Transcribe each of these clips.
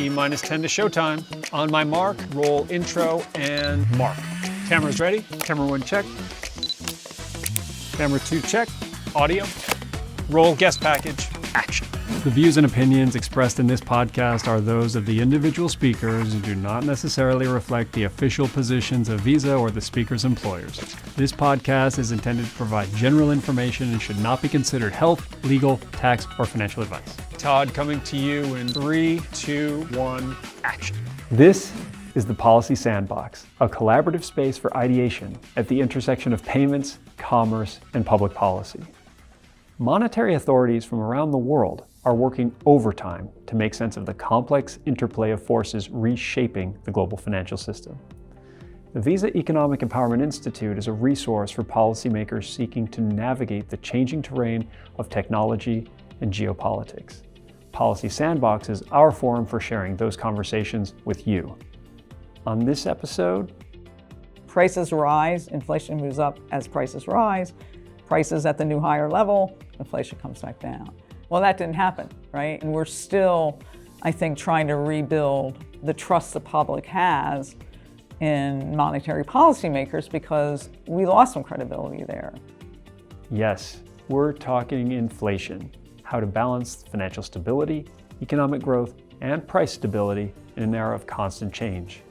T-10 to showtime. On my mark, roll intro and mark. Camera's ready. Camera 1 check. Camera 2 check. Audio. Roll guest package. Action. The views and opinions expressed in this podcast are those of the individual speakers and do not necessarily reflect the official positions of Visa or the speaker's employers. This podcast is intended to provide general information and should not be considered health, legal, tax, or financial advice. Todd, coming to you in 3, 2, 1, action. This is the Policy Sandbox, a collaborative space for ideation at the intersection of payments, commerce, and public policy. Monetary authorities from around the world are working overtime to make sense of the complex interplay of forces reshaping the global financial system. The Visa Economic Empowerment Institute is a resource for policymakers seeking to navigate the changing terrain of technology and geopolitics. Policy Sandbox is our forum for sharing those conversations with you. On this episode, prices rise, inflation moves up as prices rise, prices at the new higher level, inflation comes back down. Well, that didn't happen, right? And we're still, I think, trying to rebuild the trust the public has in monetary policymakers because we lost some credibility there. Yes, we're talking inflation, how to balance financial stability, economic growth, and price stability in an era of constant change.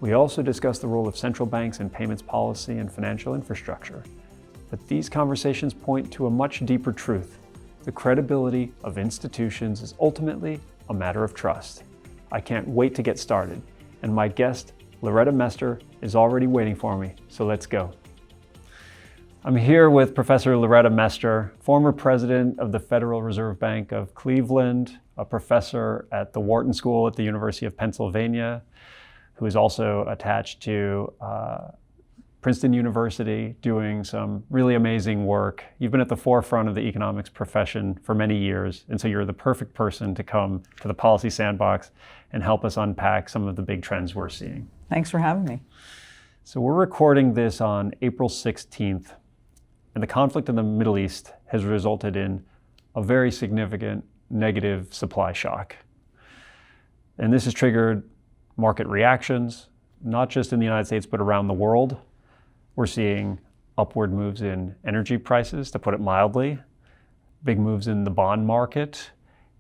We also discuss the role of central banks in payments policy and financial infrastructure. But these conversations point to a much deeper truth. The credibility of institutions is ultimately a matter of trust. I can't wait to get started, and my guest, Loretta Mester, is already waiting for me, so let's go. I'm here with Professor Loretta Mester, former president of the Federal Reserve Bank of Cleveland, a professor at the Wharton School at the University of Pennsylvania, who is also attached to Princeton University, doing some really amazing work. You've been at the forefront of the economics profession for many years, and so you're the perfect person to come to the Policy Sandbox and help us unpack some of the big trends we're seeing. Thanks for having me. So we're recording this on April 16th, and the conflict in the Middle East has resulted in a very significant negative supply shock. And this has triggered market reactions, not just in the United States, but around the world. We're seeing upward moves in energy prices, to put it mildly, big moves in the bond market.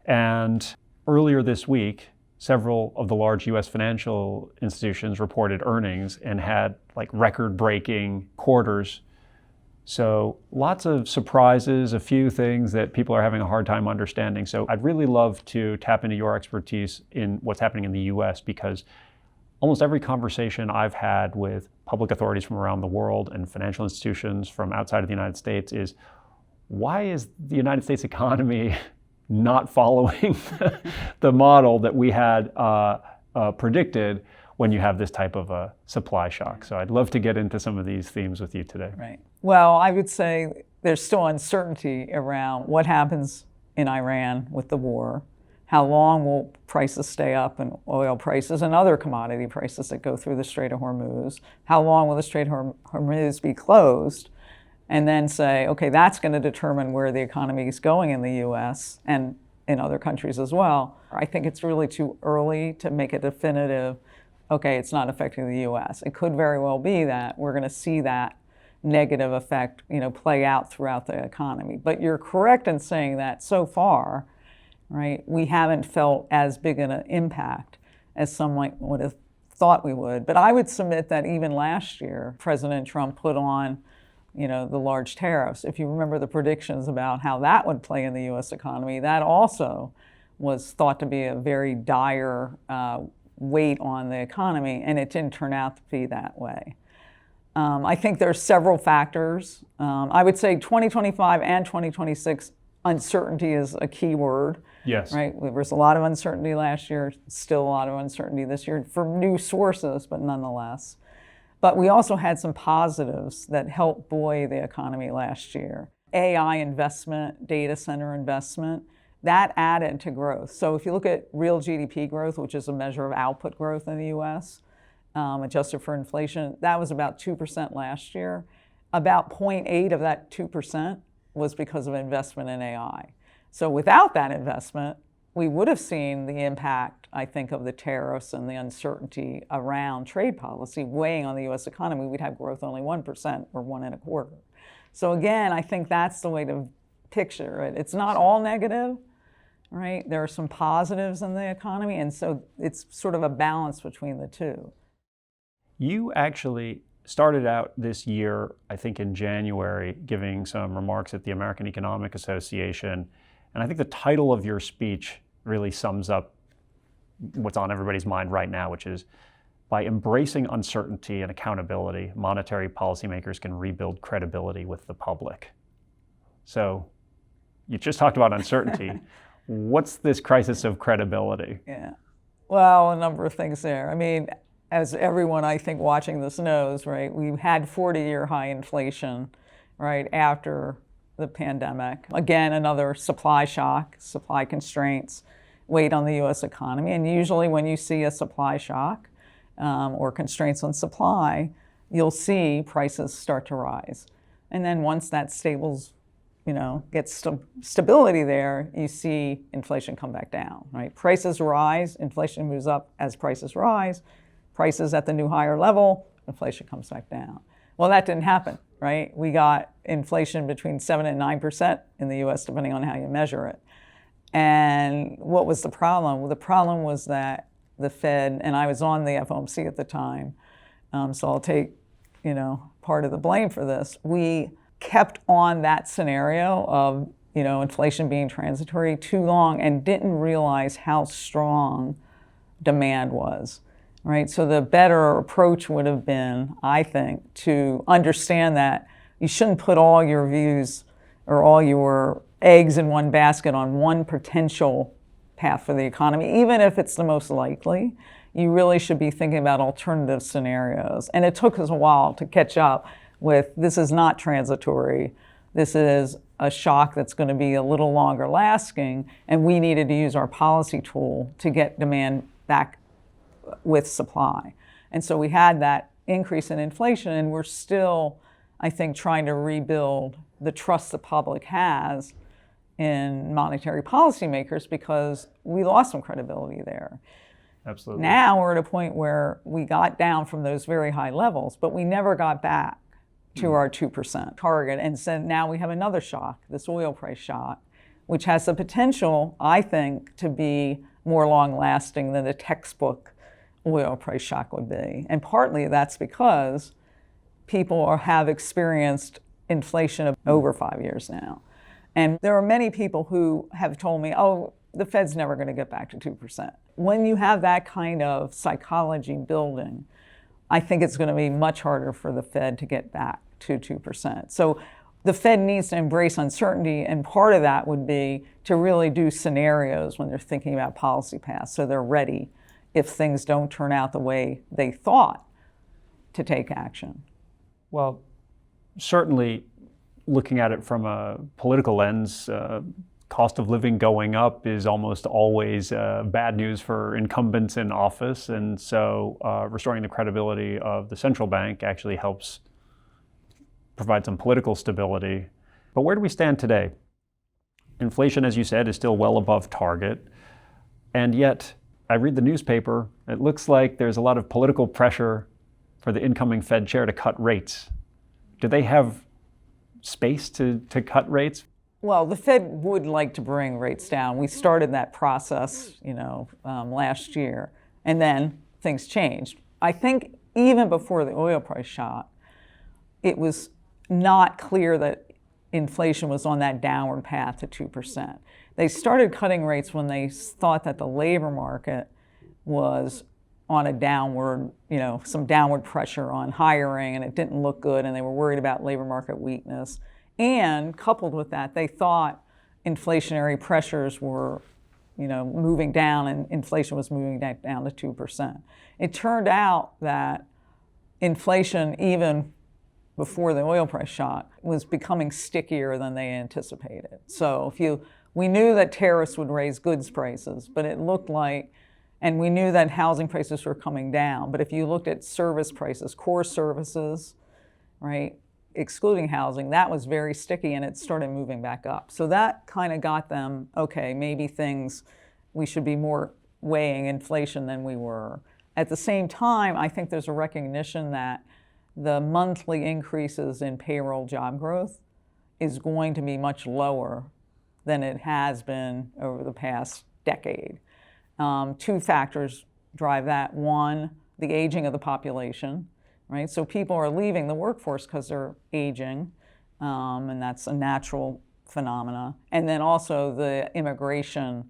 And earlier this week, several of the large US financial institutions reported earnings and had record-breaking quarters. So lots of surprises, a few things that people are having a hard time understanding. So I'd really love to tap into your expertise in what's happening in the US, because almost every conversation I've had with public authorities from around the world and financial institutions from outside of the United States is, why is the United States economy not following the model that we had predicted when you have this type of a supply shock? So I'd love to get into some of these themes with you today. Right. Well, I would say there's still uncertainty around what happens in Iran with the war. How long will prices stay up in oil prices and other commodity prices that go through the Strait of Hormuz? How long will the Strait of Hormuz be closed? And then say, okay, that's going to determine where the economy is going in the US and in other countries as well. I think it's really too early to make a definitive, okay, it's not affecting the US. It could very well be that we're going to see that negative effect, play out throughout the economy. But you're correct in saying that so far, right, we haven't felt as big an impact as some would have thought we would. But I would submit that even last year, President Trump put on, the large tariffs. If you remember the predictions about how that would play in the US economy, that also was thought to be a very dire weight on the economy, and it didn't turn out to be that way. I think there's several factors. I would say 2025 and 2026, uncertainty is a key word. Yes. Right? There was a lot of uncertainty last year, still a lot of uncertainty this year from new sources, but nonetheless. But we also had some positives that helped buoy the economy last year. AI investment, data center investment, that added to growth. So if you look at real GDP growth, which is a measure of output growth in the US, adjusted for inflation, that was about 2% last year. About 0.8 of that 2% was because of investment in AI. So without that investment, we would have seen the impact, I think, of the tariffs and the uncertainty around trade policy weighing on the U.S. economy, we'd have growth only 1% or 1.25%. So again, I think that's the way to picture it. It's not all negative, right? There are some positives in the economy, and so it's sort of a balance between the two. You actually started out this year, I think in January, giving some remarks at the American Economic Association, and I think the title of your speech really sums up what's on everybody's mind right now, which is, by embracing uncertainty and accountability, monetary policymakers can rebuild credibility with the public. So you just talked about uncertainty. What's this crisis of credibility? Yeah, well, a number of things there. I mean, as everyone I think watching this knows, right, we had 40-year high inflation, right, after the pandemic. Again, another supply shock, supply constraints weighed on the U.S. economy. And usually when you see a supply shock or constraints on supply, you'll see prices start to rise. And then once that gets stability there, you see inflation come back down, right? Prices rise, inflation moves up as prices rise. Prices at the new higher level, inflation comes back down. Well, that didn't happen, right? We got inflation between 7% and 9% in the US, depending on how you measure it. And what was the problem? Well, the problem was that the Fed, and I was on the FOMC at the time, so I'll take, part of the blame for this. We kept on that scenario of, inflation being transitory too long and didn't realize how strong demand was. Right, so the better approach would have been, I think, to understand that you shouldn't put all your views or all your eggs in one basket on one potential path for the economy, even if it's the most likely. You really should be thinking about alternative scenarios. And it took us a while to catch up with, this is not transitory. This is a shock that's going to be a little longer lasting, and we needed to use our policy tool to get demand back with supply. And so we had that increase in inflation, and we're still, I think, trying to rebuild the trust the public has in monetary policymakers because we lost some credibility there. Absolutely. Now we're at a point where we got down from those very high levels, but we never got back to our 2% target. And so now we have another shock, this oil price shock, which has the potential, I think, to be more long-lasting than the textbook oil price shock would be. And partly that's because people have experienced inflation of over 5 years now. And there are many people who have told me, oh, the Fed's never going to get back to 2%. When you have that kind of psychology building, I think it's going to be much harder for the Fed to get back to 2%. So the Fed needs to embrace uncertainty, and part of that would be to really do scenarios when they're thinking about policy paths, so they're ready if things don't turn out the way they thought to take action. Well, certainly looking at it from a political lens, cost of living going up is almost always bad news for incumbents in office. And so restoring the credibility of the central bank actually helps provide some political stability. But where do we stand today? Inflation, as you said, is still well above target. And yet, I read the newspaper, it looks like there's a lot of political pressure for the incoming Fed chair to cut rates. Do they have space to cut rates? Well, the Fed would like to bring rates down. We started that process, last year, and then things changed. I think even before the oil price shock, it was not clear that inflation was on that downward path to 2%. They started cutting rates when they thought that the labor market was on a downward, some downward pressure on hiring, and it didn't look good, and they were worried about labor market weakness. And coupled with that, they thought inflationary pressures were, moving down, and inflation was moving down to 2%. It turned out that inflation, even before the oil price shock, was becoming stickier than they anticipated. So we knew that tariffs would raise goods prices, but it looked like, and we knew that housing prices were coming down, but if you looked at service prices, core services, right, excluding housing, that was very sticky, and it started moving back up. So that kind of got them, okay, maybe things we should be more weighing inflation than we were. At the same time, I think there's a recognition that the monthly increases in payroll job growth is going to be much lower than it has been over the past decade. Two factors drive that. One, the aging of the population, right? So people are leaving the workforce because they're aging, and that's a natural phenomena. And then also the immigration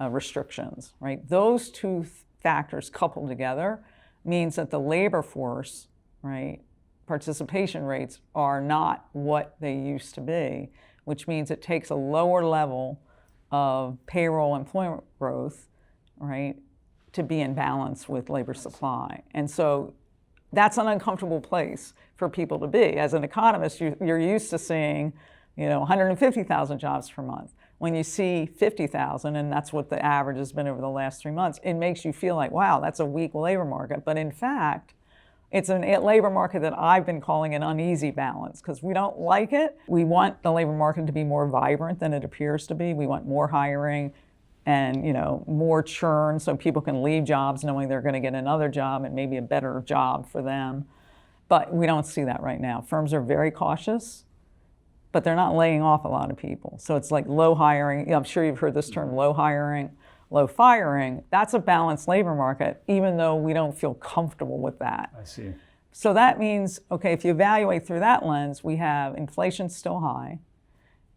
restrictions, right? Those two factors coupled together means that the labor force, right, participation rates are not what they used to be, which means it takes a lower level of payroll employment growth, right, to be in balance with labor supply. And so that's an uncomfortable place for people to be. As an economist, you're used to seeing, 150,000 jobs per month. When you see 50,000, and that's what the average has been over the last 3 months, it makes you feel like, wow, that's a weak labor market. But in fact, it's a labor market that I've been calling an uneasy balance because we don't like it. We want the labor market to be more vibrant than it appears to be. We want more hiring and more churn so people can leave jobs knowing they're going to get another job and maybe a better job for them. But we don't see that right now. Firms are very cautious, but they're not laying off a lot of people. So it's like low hiring. I'm sure you've heard this term, low hiring, low firing. That's a balanced labor market, even though we don't feel comfortable with that. I see. So that means, okay, if you evaluate through that lens, we have inflation still high.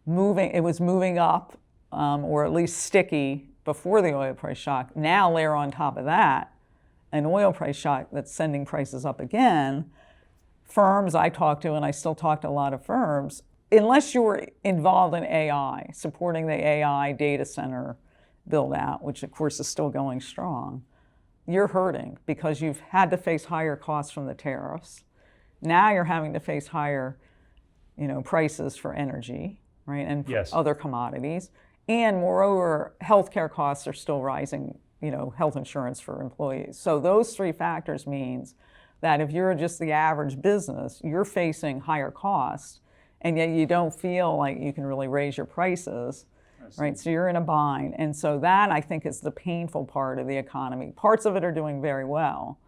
It was moving up, or at least sticky before the oil price shock. Now layer on top of that an oil price shock that's sending prices up again. Firms I talk to, and I still talk to a lot of firms, unless you were involved in AI, supporting the AI data center build out, which of course is still going strong, you're hurting because you've had to face higher costs from the tariffs. Now you're having to face higher, prices for energy, right, and Yes. other commodities. And moreover, healthcare costs are still rising, health insurance for employees. So those three factors means that if you're just the average business, you're facing higher costs, and yet you don't feel like you can really raise your prices, right? So you're in a bind. And so that, I think, is the painful part of the economy. Parts of it are doing very well,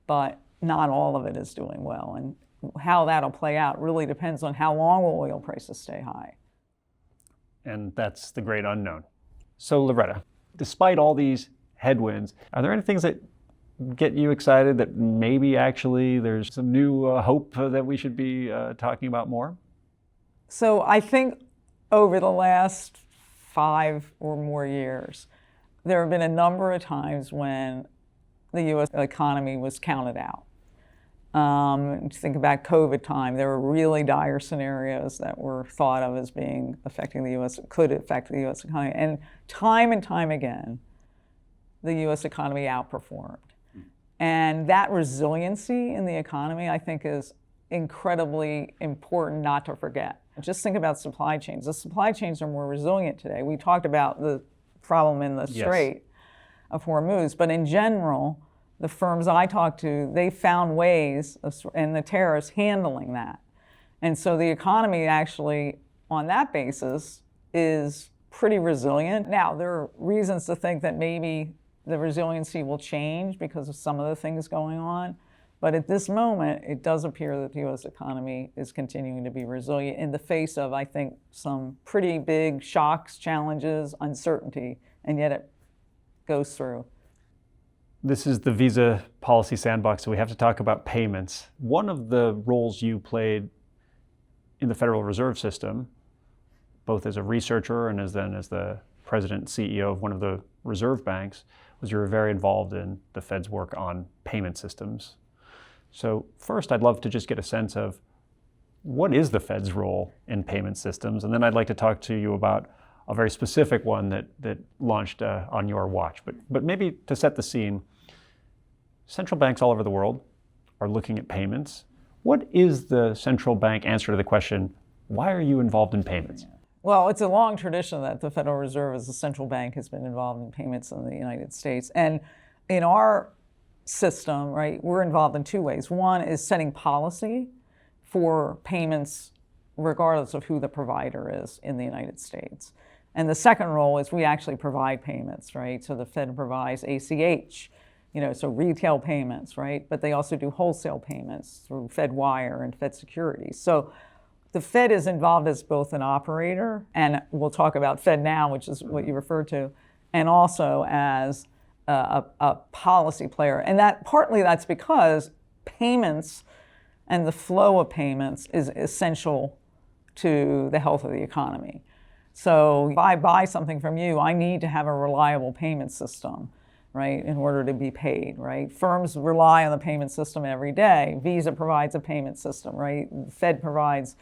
but not all of it is doing well. And how that'll play out really depends on how long will oil prices stay high. And that's the great unknown. So Loretta, despite all these headwinds, are there any things that get you excited that maybe actually there's some new hope that we should be talking about more? So I think over the last 5 or more years, there have been a number of times when the U.S. economy was counted out. Think about COVID time, there were really dire scenarios that were thought of as being affecting the U.S., could affect the U.S. economy. And time again, the U.S. economy outperformed. And that resiliency in the economy, I think, is incredibly important not to forget. Just think about supply chains. The supply chains are more resilient today. We talked about the problem in the Strait of Hormuz, but in general, the firms I talk to, they found ways, and the tariffs handling that. And so the economy actually, on that basis, is pretty resilient. Now, there are reasons to think that maybe the resiliency will change because of some of the things going on. But at this moment, it does appear that the U.S. economy is continuing to be resilient in the face of, I think, some pretty big shocks, challenges, uncertainty, and yet it goes through. This is the Visa Policy Sandbox, so we have to talk about payments. One of the roles you played in the Federal Reserve System, both as a researcher and as the president and CEO of one of the reserve banks, was you were very involved in the Fed's work on payment systems. So first, I'd love to just get a sense of what is the Fed's role in payment systems, and then I'd like to talk to you about a very specific one that launched on your watch. But maybe to set the scene, central banks all over the world are looking at payments. What is the central bank answer to the question, why are you involved in payments? Well, it's a long tradition that the Federal Reserve as a central bank has been involved in payments in the United States. And in our system, right, we're involved in two ways. One is setting policy for payments regardless of who the provider is in the United States. And the second role is we actually provide payments, right? So the Fed provides ACH, so retail payments, right? But they also do wholesale payments through FedWire and Fed Securities. So the Fed is involved as both an operator, and we'll talk about FedNow, which is what you referred to, and also as a policy player. And that's because payments and the flow of payments is essential to the health of the economy. So if I buy something from you, I need to have a reliable payment system, right, in order to be paid, right? Firms rely on the payment system every day. Visa provides a payment system, right? The Fed provides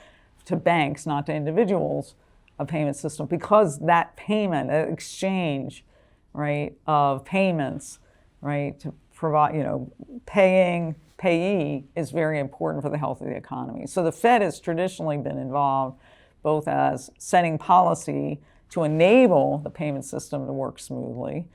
to banks, not to individuals, a payment system, because that payment, exchange, right, of payments, right, to provide, payee is very important for the health of the economy. So the Fed has traditionally been involved both as setting policy to enable the payment system to work smoothly,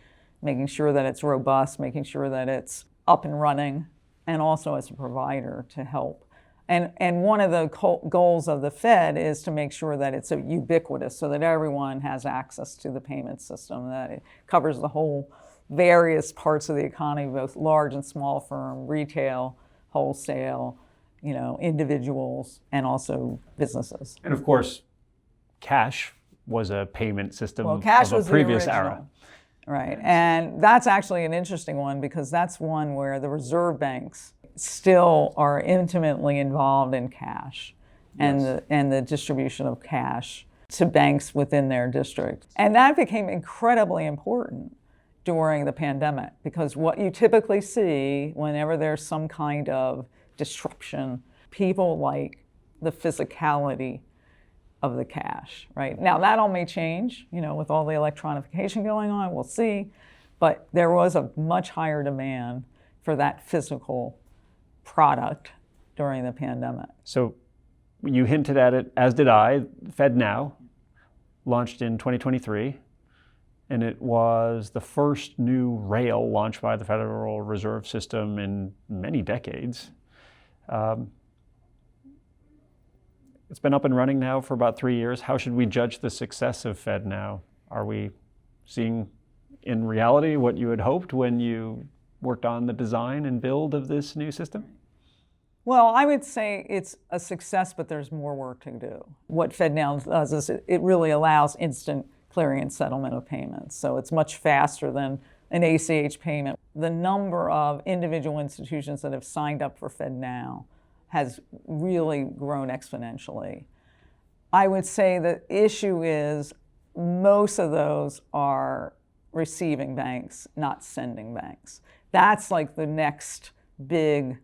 making sure that it's robust, making sure that it's up and running, and also as a provider to help. And one of the goals of the Fed is to make sure that it's ubiquitous so that everyone has access to the payment system, that it covers the whole various parts of the economy, both large and small firm, retail, wholesale, individuals, and also businesses. And of course, cash was a payment system of a previous era. Right, and that's actually an interesting one because that's one where the reserve banks still are intimately involved in cash and the distribution of cash to banks within their district. And that became incredibly important during the pandemic because what you typically see whenever there's some kind of disruption, people like the physicality of the cash, right? Now that all may change, with all the electronification going on, we'll see, but there was a much higher demand for that physical product during the pandemic. So you hinted at it, as did I. FedNow launched in 2023, and it was the first new rail launched by the Federal Reserve System in many decades. It's been up and running now for about 3 years. How should we judge the success of FedNow? Are we seeing in reality what you had hoped when you worked on the design and build of this new system? Well, I would say it's a success, but there's more work to do. What FedNow does is it really allows instant clearing and settlement of payments. So it's much faster than an ACH payment. The number of individual institutions that have signed up for FedNow has really grown exponentially. I would say the issue is most of those are receiving banks, not sending banks. That's like the next big,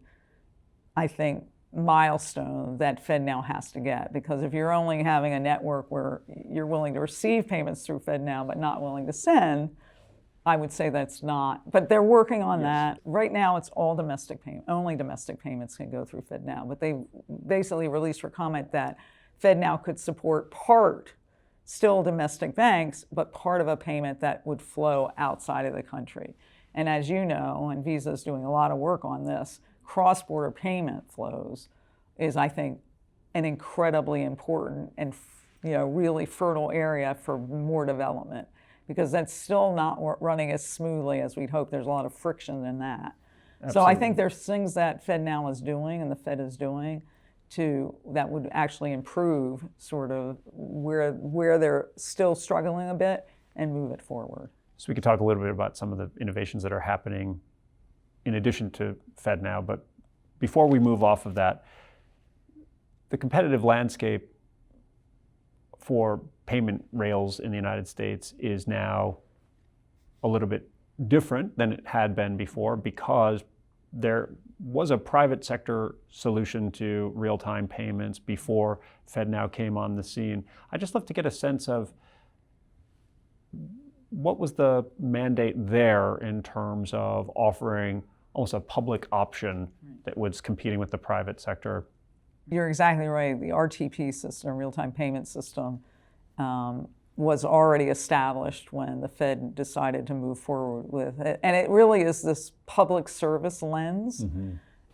I think, milestone that FedNow has to get, because if you're only having a network where you're willing to receive payments through FedNow but not willing to send, I would say that's not, but they're working on that. Right now it's all domestic payment, only domestic payments can go through FedNow, but they basically released for comment that FedNow could support still domestic banks, but part of a payment that would flow outside of the country. And as you know, and Visa is doing a lot of work on this, cross-border payment flows is, I think, an incredibly important and really fertile area for more development, because that's still not running as smoothly as we'd hope. There's a lot of friction in that. Absolutely. So I think there's things that FedNow is doing and the Fed is doing that would actually improve sort of where they're still struggling a bit and move it forward. So we could talk a little bit about some of the innovations that are happening in addition to FedNow, but before we move off of that, the competitive landscape for payment rails in the United States is now a little bit different than it had been before, because there was a private sector solution to real-time payments before FedNow came on the scene. I'd just love to get a sense of what was the mandate there in terms of offering almost a public option that was competing with the private sector. You're exactly right. The RTP system, real-time payment system, was already established when the Fed decided to move forward with it. And it really is this public service lens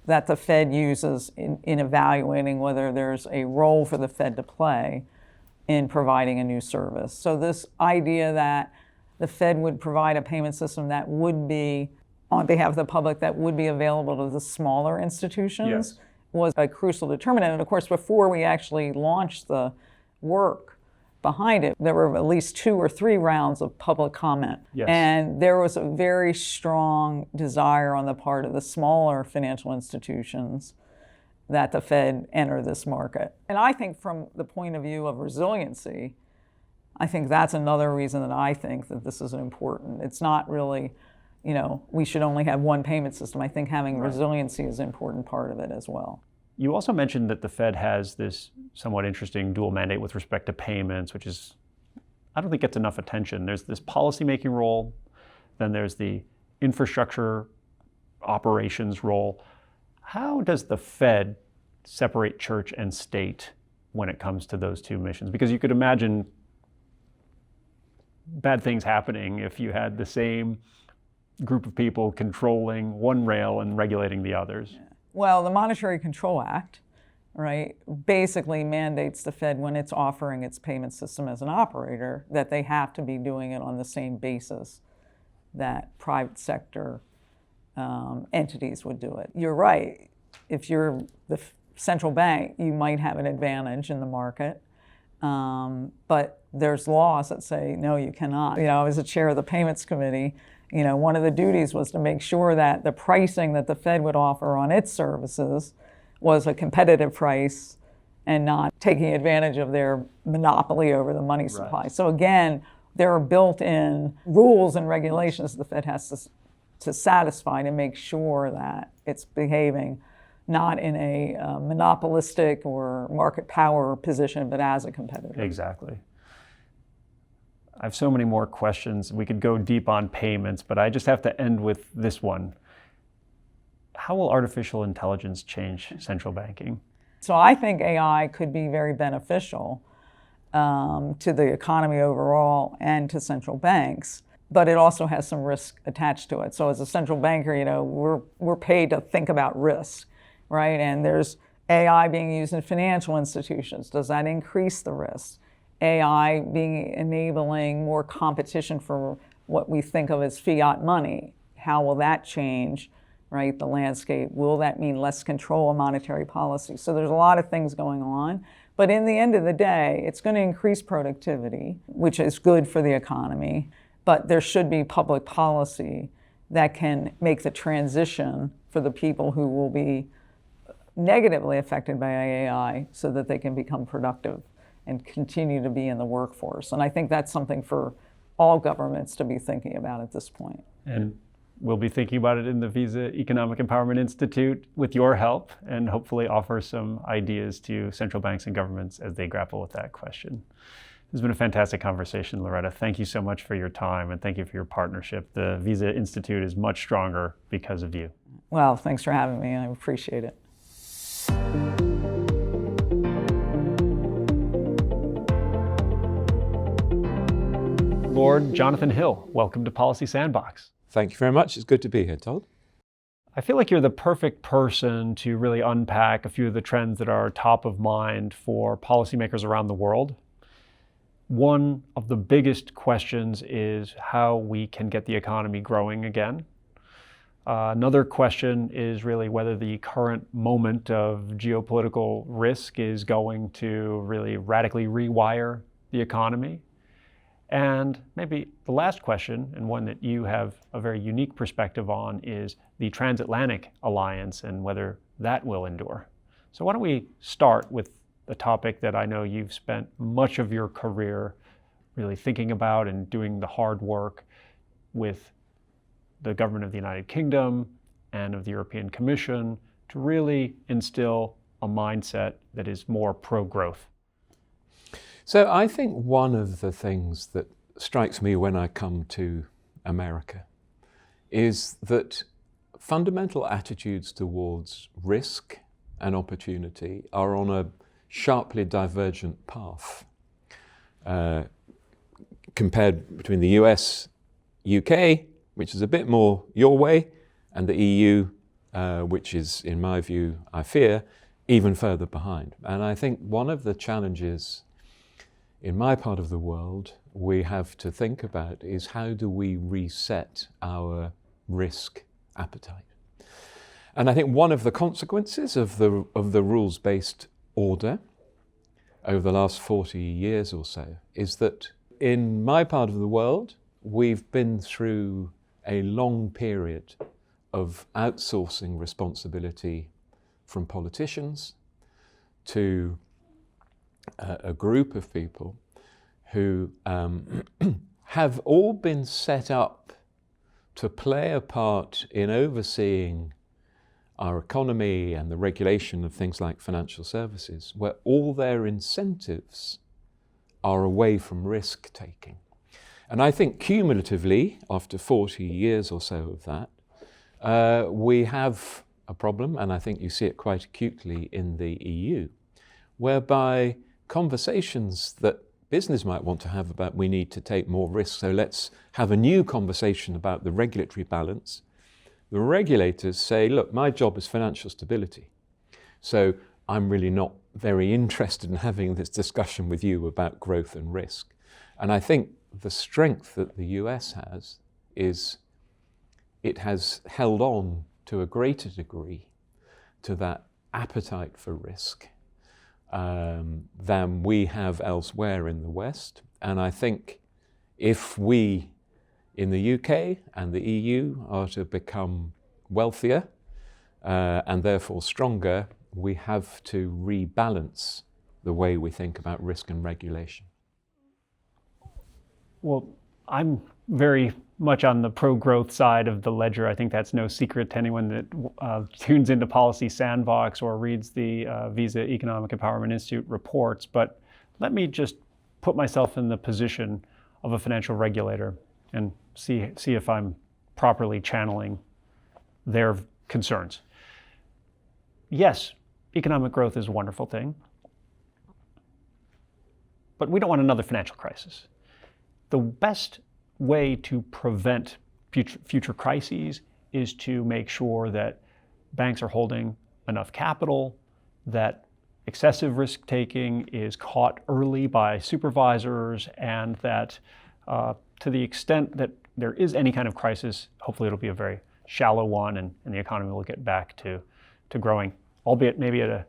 that the Fed uses in evaluating whether there's a role for the Fed to play in providing a new service. So this idea that the Fed would provide a payment system that would be, on behalf of the public, that would be available to the smaller institutions Yes. was a crucial determinant. And of course, before we actually launched the work behind it, there were at least 2 or 3 rounds of public comment. Yes. And there was a very strong desire on the part of the smaller financial institutions that the Fed enter this market. And I think from the point of view of resiliency, I think that's another reason that I think that this is important. It's not really, we should only have one payment system. I think having resiliency is an important part of it as well. You also mentioned that the Fed has this somewhat interesting dual mandate with respect to payments, which is, I don't think gets enough attention. There's this policymaking role, then there's the infrastructure operations role. How does the Fed separate church and state when it comes to those two missions? Because you could imagine bad things happening if you had the same group of people controlling one rail and regulating the others. Well, the Monetary Control Act, right, basically mandates the Fed when it's offering its payment system as an operator that they have to be doing it on the same basis that private sector entities would do it. You're right. If you're the central bank, you might have an advantage in the market, but there's laws that say, no, you cannot. I was the chair of the payments committee. One of the duties was to make sure that the pricing that the Fed would offer on its services was a competitive price and not taking advantage of their monopoly over the money supply. Right. So again, there are built-in rules and regulations the Fed has to satisfy to make sure that it's behaving not in a monopolistic or market power position, but as a competitor. Exactly. I have so many more questions. We could go deep on payments, but I just have to end with this one. How will artificial intelligence change central banking? So I think AI could be very beneficial to the economy overall and to central banks, but it also has some risk attached to it. So as a central banker, we're paid to think about risk, right? And there's AI being used in financial institutions. Does that increase the risk? AI enabling more competition for what we think of as fiat money. How will that change, right, the landscape? Will that mean less control of monetary policy? So there's a lot of things going on. But in the end of the day, it's going to increase productivity, which is good for the economy. But there should be public policy that can make the transition for the people who will be negatively affected by AI so that they can become productive and continue to be in the workforce. And I think that's something for all governments to be thinking about at this point. And we'll be thinking about it in the VEEI Economic Empowerment Institute with your help, and hopefully offer some ideas to central banks and governments as they grapple with that question. This has been a fantastic conversation, Loretta. Thank you so much for your time, and thank you for your partnership. The VEEI Institute is much stronger because of you. Well, thanks for having me. I appreciate it. Lord Jonathan Hill, welcome to Policy Sandbox. Thank you very much. It's good to be here, Todd. I feel like you're the perfect person to really unpack a few of the trends that are top of mind for policymakers around the world. One of the biggest questions is how we can get the economy growing again. Another question is really whether the current moment of geopolitical risk is going to really radically rewire the economy. And maybe the last question, and one that you have a very unique perspective on, is the transatlantic alliance and whether that will endure. So why don't we start with the topic that I know you've spent much of your career really thinking about and doing the hard work with the government of the United Kingdom and of the European Commission to really instill a mindset that is more pro-growth. So I think one of the things that strikes me when I come to America is that fundamental attitudes towards risk and opportunity are on a sharply divergent path. Compared between the US, UK, which is a bit more your way, and the EU, which is, in my view, I fear, even further behind. And I think one of the challenges in my part of the world, we have to think about is how do we reset our risk appetite? And I think one of the consequences of the rules-based order over the last 40 years or so is that in my part of the world, we've been through a long period of outsourcing responsibility from politicians to a group of people who have all been set up to play a part in overseeing our economy and the regulation of things like financial services, where all their incentives are away from risk taking. And I think cumulatively, after 40 years or so of that, we have a problem, and I think you see it quite acutely in the EU, whereby conversations that business might want to have about we need to take more risk, so let's have a new conversation about the regulatory balance. The regulators say, look, my job is financial stability, so I'm really not very interested in having this discussion with you about growth and risk. And I think the strength that the US has is it has held on to a greater degree to that appetite for risk than we have elsewhere in the West. And I think if we in the UK and the EU are to become wealthier and therefore stronger, we have to rebalance the way we think about risk and regulation. Well, I'm very much on the pro-growth side of the ledger. I think that's no secret to anyone that tunes into Policy Sandbox or reads the VEEI Economic Empowerment Institute reports. But let me just put myself in the position of a financial regulator and see if I'm properly channeling their concerns. Yes, economic growth is a wonderful thing, but we don't want another financial crisis. The best way to prevent future crises is to make sure that banks are holding enough capital, that excessive risk-taking is caught early by supervisors, and that to the extent that there is any kind of crisis, hopefully it'll be a very shallow one and the economy will get back to growing, albeit maybe at a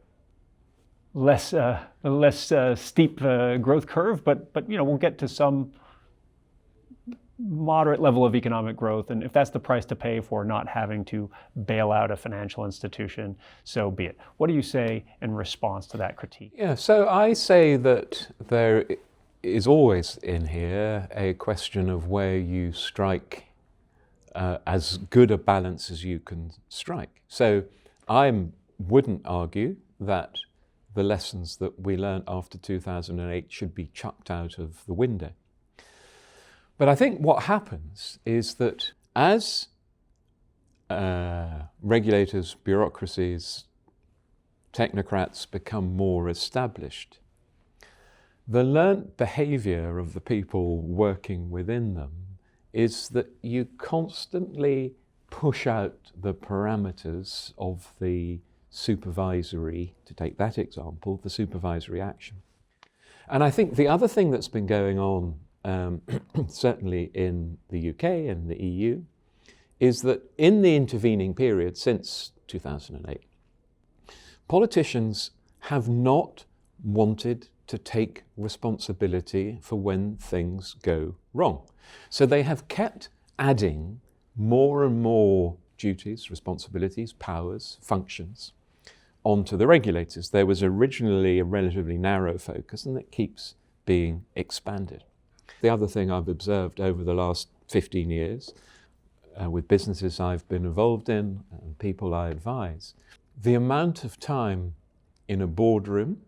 less steep growth curve, but we'll get to some moderate level of economic growth, and if that's the price to pay for not having to bail out a financial institution, so be it. What do you say in response to that critique? Yeah, so I say that there is always in here a question of where you strike as good a balance as you can strike. So I wouldn't argue that the lessons that we learned after 2008 should be chucked out of the window. But I think what happens is that as regulators, bureaucracies, technocrats become more established, the learnt behavior of the people working within them is that you constantly push out the parameters of the supervisory, to take that example, the supervisory action. And I think the other thing that's been going on certainly in the UK and the EU, is that in the intervening period since 2008, politicians have not wanted to take responsibility for when things go wrong. So they have kept adding more and more duties, responsibilities, powers, functions onto the regulators. There was originally a relatively narrow focus, and it keeps being expanded. The other thing I've observed over the last 15 years with businesses I've been involved in and people I advise, the amount of time in a boardroom,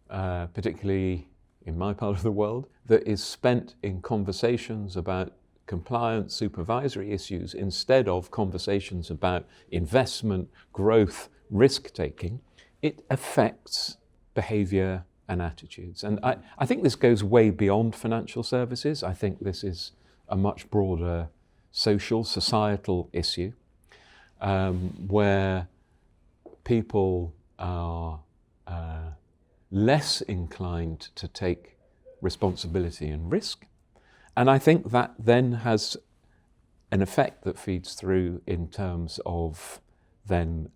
particularly in my part of the world, that is spent in conversations about compliance, supervisory issues, instead of conversations about investment, growth, risk-taking, it affects behavior and attitudes. And I think this goes way beyond financial services. I think this is a much broader social, societal issue where people are less inclined to take responsibility and risk. And I think that then has an effect that feeds through in terms of then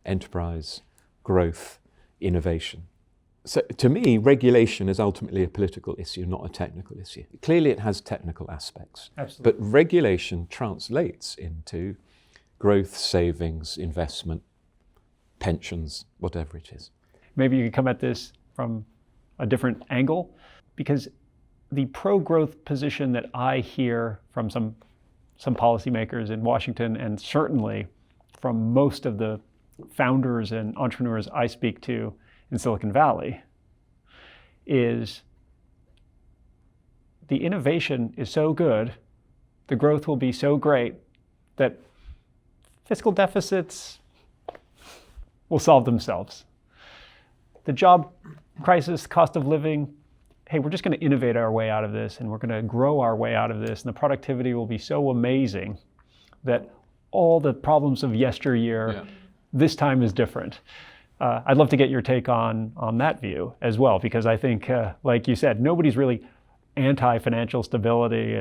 enterprise, growth, innovation. So to me, regulation is ultimately a political issue, not a technical issue. Clearly it has technical aspects. Absolutely. But regulation translates into growth, savings, investment, pensions, whatever it is. Maybe you could come at this from a different angle, because the pro-growth position that I hear from some policymakers in Washington, and certainly from most of the founders and entrepreneurs I speak to in Silicon Valley, is the innovation is so good, the growth will be so great that fiscal deficits will solve themselves. The job crisis, cost of living, hey, we're just going to innovate our way out of this, and we're going to grow our way out of this, and the productivity will be so amazing that all the problems of yesteryear, this time is different. I'd love to get your take on that view as well, because I think, like you said, nobody's really anti-financial stability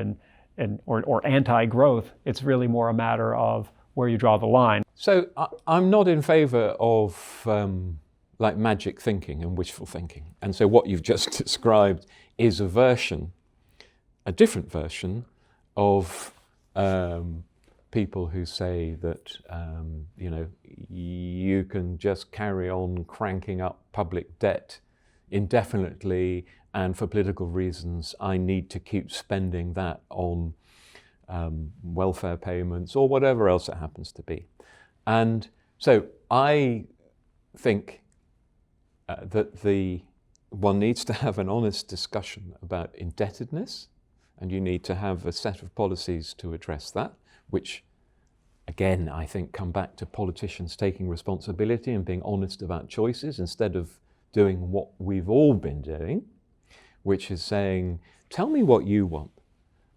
or anti-growth. It's really more a matter of where you draw the line. So I'm not in favor of like magic thinking and wishful thinking. And so what you've just described is a different version of people who say that, you can just carry on cranking up public debt indefinitely, and for political reasons, I need to keep spending that on welfare payments or whatever else it happens to be. And so I think that one needs to have an honest discussion about indebtedness, and you need to have a set of policies to address that, which again, I think come back to politicians taking responsibility and being honest about choices instead of doing what we've all been doing, which is saying, tell me what you want,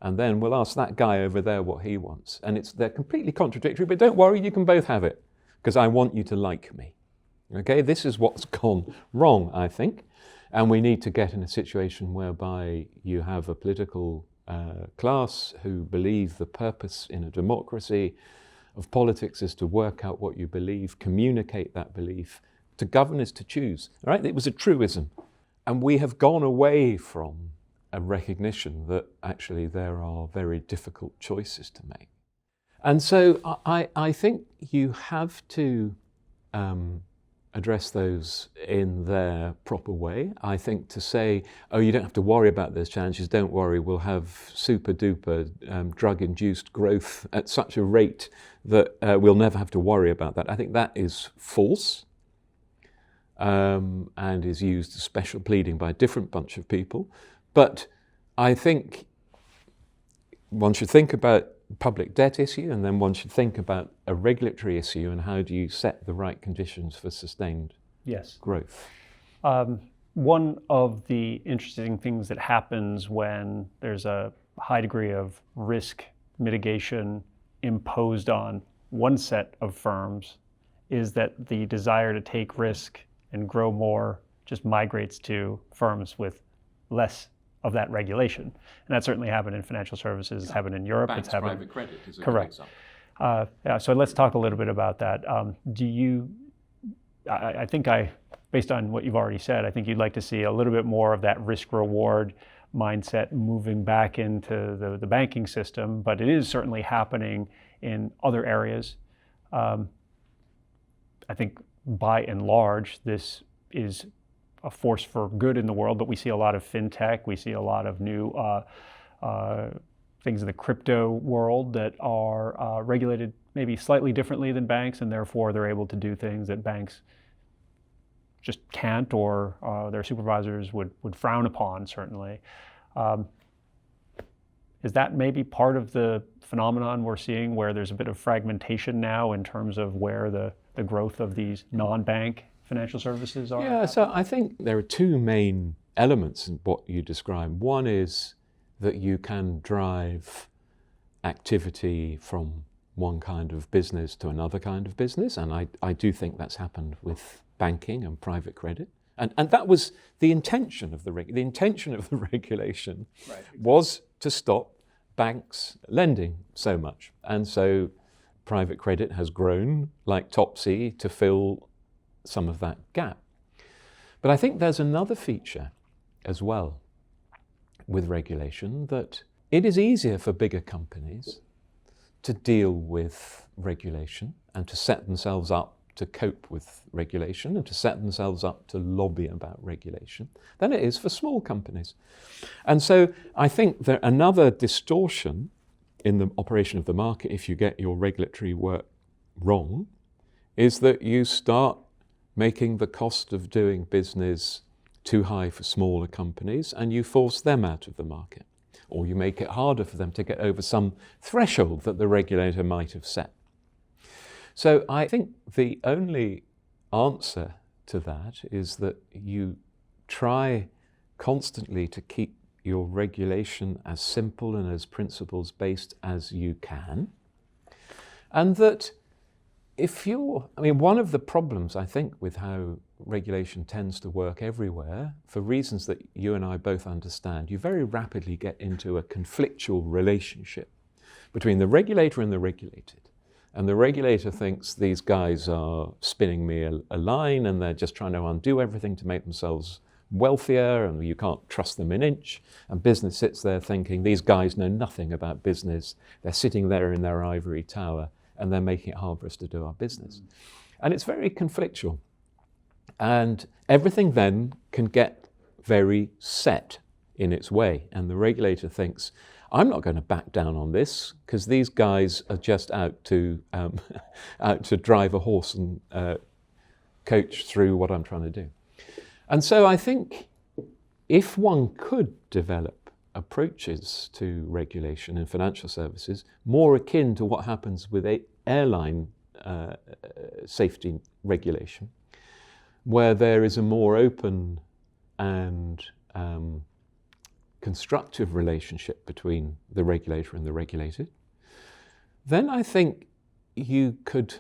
and then we'll ask that guy over there what he wants. And they're completely contradictory, but don't worry, you can both have it, because I want you to like me. Okay, this is what's gone wrong, I think. And we need to get in a situation whereby you have a political class who believe the purpose in a democracy of politics is to work out what you believe, communicate that belief. To govern is to choose, right? It was a truism. And we have gone away from a recognition that actually there are very difficult choices to make. And so I think you have to address those in their proper way. I think to say, oh, you don't have to worry about those challenges, don't worry, we'll have super duper drug-induced growth at such a rate that we'll never have to worry about that. I think that is false and is used as special pleading by a different bunch of people. But I think one should think about public debt issue, and then one should think about a regulatory issue and how do you set the right conditions for sustained growth. One of the interesting things that happens when there's a high degree of risk mitigation imposed on one set of firms is that the desire to take risk and grow more just migrates to firms with less of that regulation. And that certainly happened in financial services, it's happened in Europe. Banks, it's happened. private credit is a Correct. good example. So let's talk a little bit about that. I think based on what you've already said, I think you'd like to see a little bit more of that risk-reward mindset moving back into the banking system, but it is certainly happening in other areas. I think by and large, this is a force for good in the world, but we see a lot of fintech, we see a lot of new things in the crypto world that are regulated maybe slightly differently than banks, and therefore they're able to do things that banks just can't, or their supervisors would frown upon, certainly. Is that maybe part of the phenomenon we're seeing where there's a bit of fragmentation now in terms of where the growth of these non-bank financial services are? Yeah, so I think there are two main elements in what you describe. One is that you can drive activity from one kind of business to another kind of business, and I do think that's happened with banking and private credit. And that was the intention of the regulation was to stop banks lending so much. And so private credit has grown like Topsy to fill some of that gap. But I think there's another feature as well with regulation, that it is easier for bigger companies to deal with regulation and to set themselves up to cope with regulation and to set themselves up to lobby about regulation than it is for small companies. And so I think that another distortion in the operation of the market, if you get your regulatory work wrong, is that you start making the cost of doing business too high for smaller companies and you force them out of the market, or you make it harder for them to get over some threshold that the regulator might have set. So I think the only answer to that is that you try constantly to keep your regulation as simple and as principles based as you can. And that one of the problems I think with how regulation tends to work everywhere, for reasons that you and I both understand, you very rapidly get into a conflictual relationship between the regulator and the regulated. And the regulator thinks these guys are spinning me a line and they're just trying to undo everything to make themselves wealthier and you can't trust them an inch. And business sits there thinking these guys know nothing about business. They're sitting there in their ivory tower and they're making it hard for us to do our business. And it's very conflictual. And everything then can get very set in its way. And the regulator thinks, I'm not going to back down on this because these guys are just out to drive a horse and coach through what I'm trying to do. And so I think if one could develop approaches to regulation in financial services more akin to what happens with airline safety regulation, where there is a more open and constructive relationship between the regulator and the regulated, then I think you could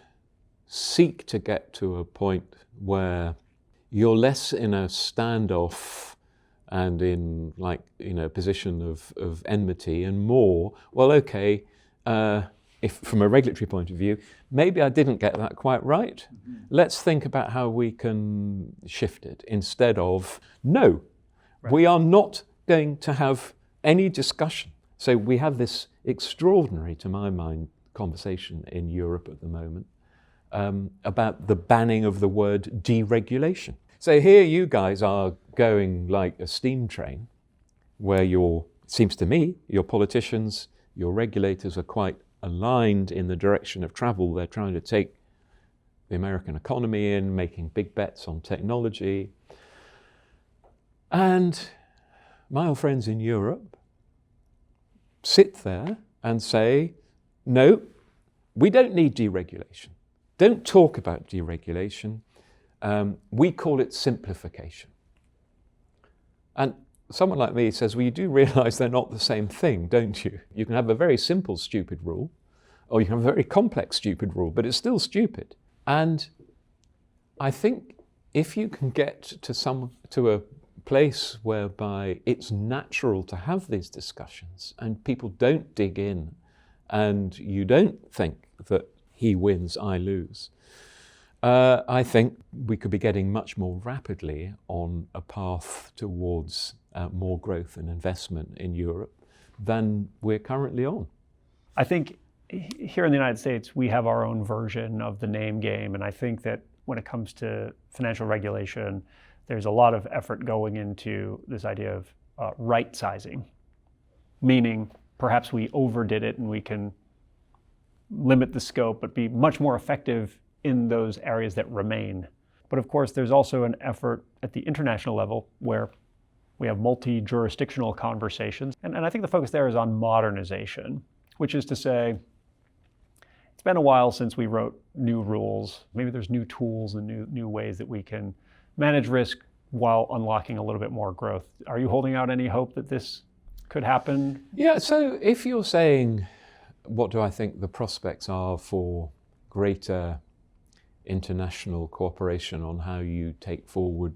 seek to get to a point where you're less in a standoff and in a position of enmity and more, well, okay, if from a regulatory point of view, maybe I didn't get that quite right. Mm-hmm. Let's think about how we can shift it instead of, no, we are not going to have any discussion. So we have this extraordinary, to my mind, conversation in Europe at the moment about the banning of the word deregulation. So here you guys are going like a steam train where it seems to me, your politicians, your regulators are quite aligned in the direction of travel. They're trying to take the American economy in, making big bets on technology. And my old friends in Europe sit there and say, no, we don't need deregulation. Don't talk about deregulation. We call it simplification. And someone like me says, well, you do realize they're not the same thing, don't you? You can have a very simple, stupid rule, or you can have a very complex, stupid rule, but it's still stupid. And I think if you can get to a place whereby it's natural to have these discussions and people don't dig in and you don't think that he wins, I lose, I think we could be getting much more rapidly on a path towards more growth and investment in Europe than we're currently on. I think here in the United States, we have our own version of the name game. And I think that when it comes to financial regulation, there's a lot of effort going into this idea of right sizing, meaning perhaps we overdid it and we can limit the scope, but be much more effective in those areas that remain. But of course, there's also an effort at the international level where we have multi-jurisdictional conversations. And I think the focus there is on modernization, which is to say, it's been a while since we wrote new rules. Maybe there's new tools and new ways that we can manage risk while unlocking a little bit more growth. Are you holding out any hope that this could happen? Yeah, so if you're saying, what do I think the prospects are for greater international cooperation on how you take forward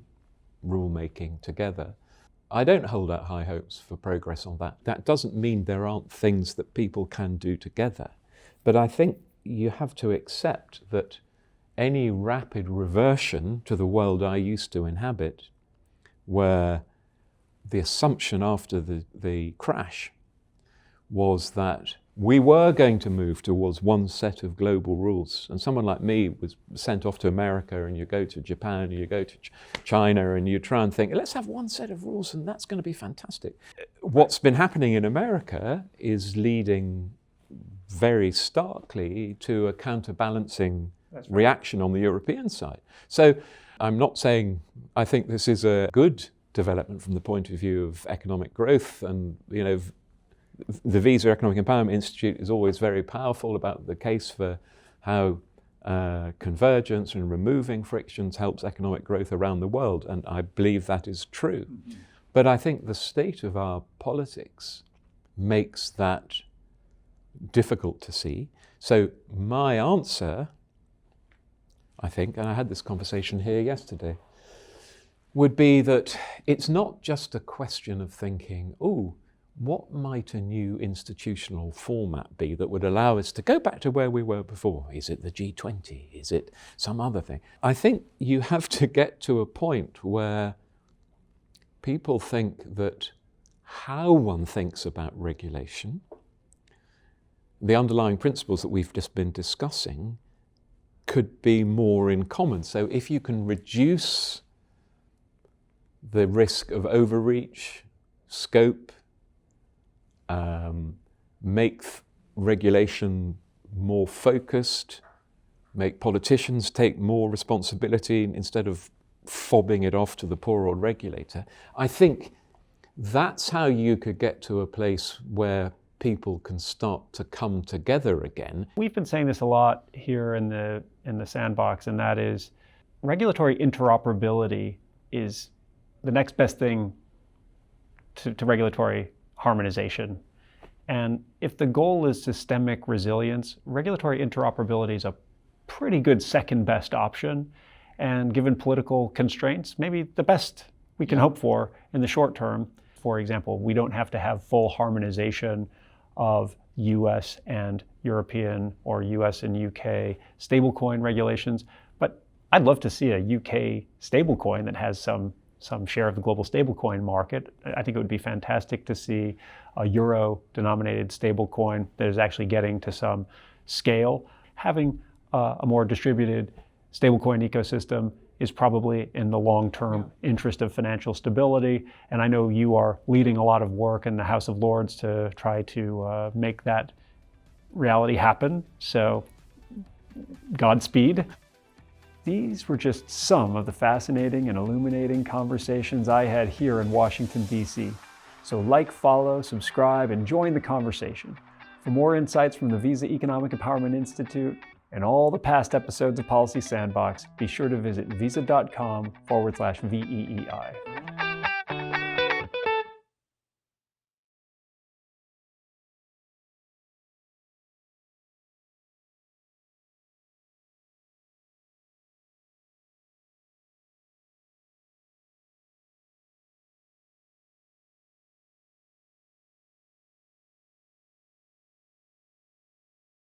rulemaking together. I don't hold out high hopes for progress on that. That doesn't mean there aren't things that people can do together. But I think you have to accept that any rapid reversion to the world I used to inhabit, where the assumption after the crash was that we were going to move towards one set of global rules. And someone like me was sent off to America, and you go to Japan, and you go to China, and you try and think, let's have one set of rules, and that's going to be fantastic. What's been happening in America is leading very starkly to a counterbalancing reaction on the European side. So I'm not saying I think this is a good development from the point of view of economic growth, and the VEEI Economic Empowerment Institute is always very powerful about the case for how convergence and removing frictions helps economic growth around the world, and I believe that is true. Mm-hmm. But I think the state of our politics makes that difficult to see. So my answer, I think, and I had this conversation here yesterday, would be that it's not just a question of thinking, what might a new institutional format be that would allow us to go back to where we were before? Is it the G20? Is it some other thing? I think you have to get to a point where people think that how one thinks about regulation, the underlying principles that we've just been discussing, could be more in common. So if you can reduce the risk of overreach, scope, make regulation more focused, make politicians take more responsibility instead of fobbing it off to the poor old regulator. I think that's how you could get to a place where people can start to come together again. We've been saying this a lot here in the Sandbox, and that is regulatory interoperability is the next best thing to regulatory harmonization. And if the goal is systemic resilience, regulatory interoperability is a pretty good second best option. And given political constraints, maybe the best we can hope for in the short term. For example, we don't have to have full harmonization of US and European or US and UK stablecoin regulations, but I'd love to see a UK stablecoin that has some share of the global stablecoin market. I think it would be fantastic to see a euro-denominated stablecoin that is actually getting to some scale. Having a more distributed stablecoin ecosystem is probably in the long-term interest of financial stability. And I know you are leading a lot of work in the House of Lords to try to make that reality happen. So Godspeed. These were just some of the fascinating and illuminating conversations I had here in Washington, D.C. So like, follow, subscribe, and join the conversation. For more insights from the VEEI Economic Empowerment Institute and all the past episodes of Policy Sandbox, be sure to visit visa.com/VEEI.